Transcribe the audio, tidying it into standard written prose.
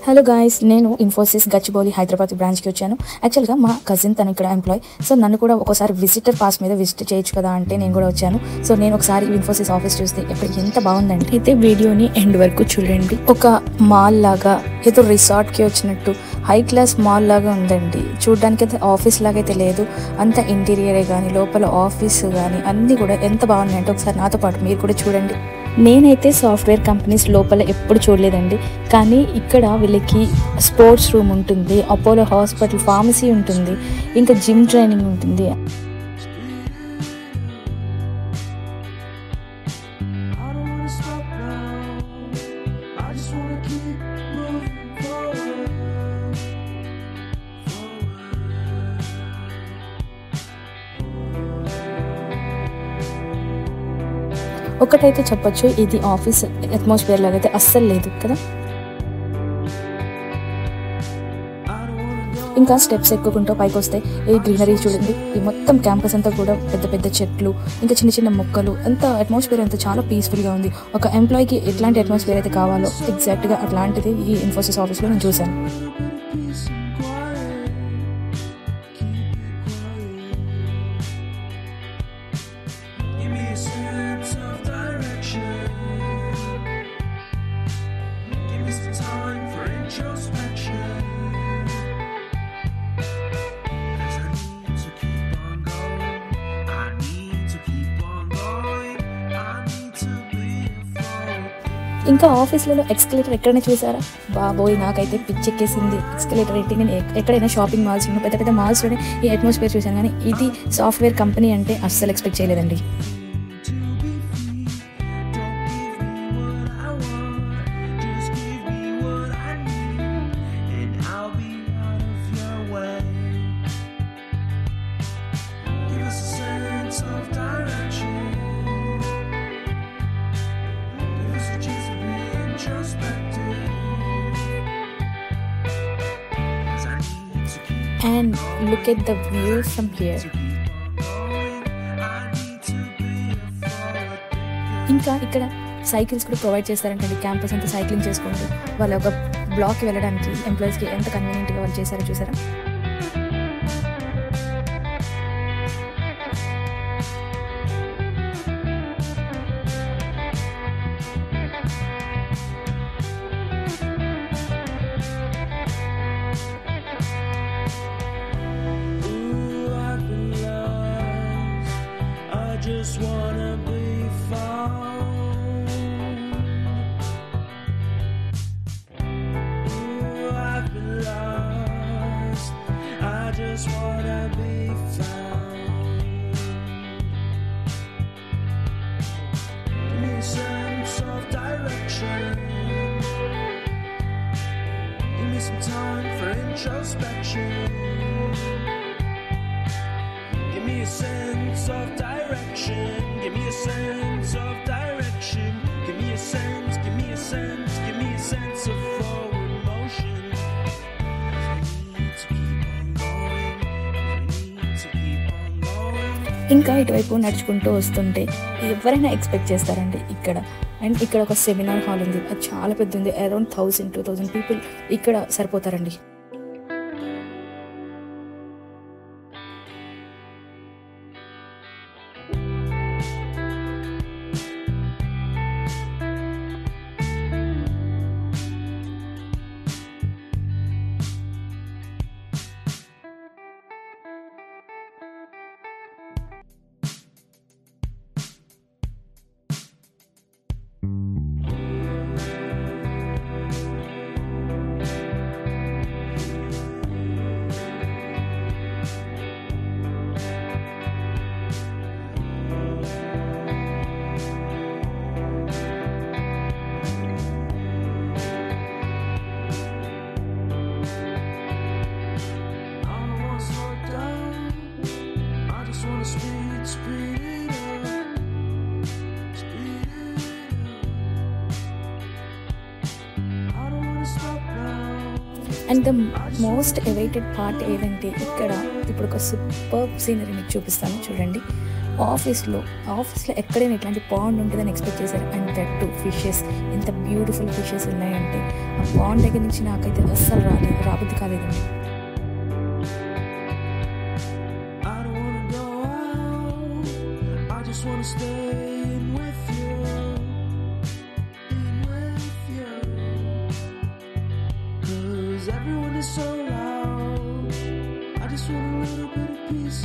Hello guys, నేను ఇన్ఫోసిస్ గచ్చిబౌలి హైదరాబాద్ బ్రాంచ్కి వచ్చాను. యాక్చువల్గా మా కజిన్ తను ఇక్కడ ఎంప్లాయ్. సో నన్ను కూడా ఒకసారి విజిటర్ పాస్ మీద విజిట్ చేయొచ్చు కదా అంటే నేను కూడా వచ్చాను. సో నేను ఒకసారి ఇన్ఫోసిస్ ఆఫీస్ చూస్తే ఇక్కడ ఎంత బాగుందండి. అయితే వీడియోని ఎండ్ వరకు చూడండి. ఒక మాల్ లాగా ఏదో రిసార్ట్కి వచ్చినట్టు హై క్లాస్ మాల్ లాగా ఉందండి. చూడడానికి అయితే ఆఫీస్ లాగా అయితే లేదు. అంత ఇంటీరియరే కానీ లోపల ఆఫీస్ కానీ అన్నీ కూడా ఎంత బాగున్నాయంటే ఒకసారి నాతో పాటు మీరు కూడా చూడండి. నేనైతే సాఫ్ట్వేర్ కంపెనీస్ లోపల ఎప్పుడు చూడలేదండి, కానీ ఇక్కడ వీళ్ళకి స్పోర్ట్స్ రూమ్ ఉంటుంది, అపోలో హాస్పిటల్ ఫార్మసీ ఉంటుంది, ఇంకా జిమ్ ట్రైనింగ్ ఉంటుంది. ఒకటైతే చెప్పొచ్చు, ఇది ఆఫీస్ అట్మాస్ఫియర్ లాగా అయితే అస్సలు లేదు కదా. ఇంకా స్టెప్స్ ఎక్కుకుంటూ పైకి వస్తే ఈ గ్రీనరీ చూడండి. ఈ మొత్తం క్యాంపస్ అంతా కూడా పెద్ద పెద్ద చెట్లు, ఇంకా చిన్న చిన్న మొక్కలు, అంత అట్మాస్ఫియర్ అంతా చాలా పీస్ఫుల్గా ఉంది. ఒక ఎంప్లాయీకి ఎట్లాంటి అట్మాస్ఫియర్ అయితే కావాలో ఎగ్జాక్ట్గా అట్లాంటిది ఈ ఇన్ఫోసిస్ ఆఫీస్లో నేను చూశాను. ఇంకా ఆఫీస్లలో ఎక్స్కలేటర్ ఎక్కడైనా చూసారా? బాబోయ్, నాకైతే పిచ్చెక్కేసింది. ఎక్స్కలేటర్ ఎట్టి నేను ఎక్కడైనా షాపింగ్ మాల్స్ పెద్ద పెద్ద మాల్స్లోనే ఈ అట్మాస్ఫియర్ చూశాను, కానీ ఇది సాఫ్ట్వేర్ కంపెనీ అంటే అస్సలు ఎక్స్పెక్ట్ చేయలేదండి. And look at the view from here. ఇంకా ఇక్కడ సైకిల్స్ కూడా ప్రొవైడ్ చేస్తారంటండి. క్యాంపస్ అంతా సైక్లింగ్ చేసుకుంటూ వాళ్ళ ఒక బ్లాక్కి వెళ్ళడానికి ఎంప్లాయీస్కి ఎంత కన్వీనియంట్గా వాళ్ళు చేశారో చూసారా. Just wanna be found. Ooh, I've been lost. I just wanna be found. Give me a sense of direction. Give me some time for introspection. Give me a sense of direction. Give me a sense of direction. Give me a sense, give me a sense, give me a sense of forward motion. We need to keep on going. We need to keep on going. ఇంకా ఇటువైపు నడుచుకుంటూ వస్తుంటే ఎవరైనా expect చేస్తారండి ఇక్కడ. And ఇక్కడ ఒక seminar hall ఉంది, అది చాలా పెద్ద ఉంది. అరౌండ్ 1000-2000 పీపుల్ ఇక్కడ సరిపోతారండి. And the most awaited part ఏదంటే ఇక్కడ ఇప్పుడు ఒక సూపర్ సీనరీ మీకు చూపిస్తాను చూడండి. ఆఫీస్లో ఎక్కడైనా ఇట్లాంటి పాండ్ ఉంటుందని ఎక్స్పెక్ట్ చేశారు. అండ్ దట్ టు ఫిషెస్, ఎంత బ్యూటిఫుల్ ఫిషెస్ ఉన్నాయంటే ఆ బాండ్ దగ్గర నుంచి నాకైతే అస్సలు రాబుద్ది కాలేదండి. I don't wanna go out, I just wanna stay in with you, in with you. 'Cause everyone is so loud, I just want a little bit of peace.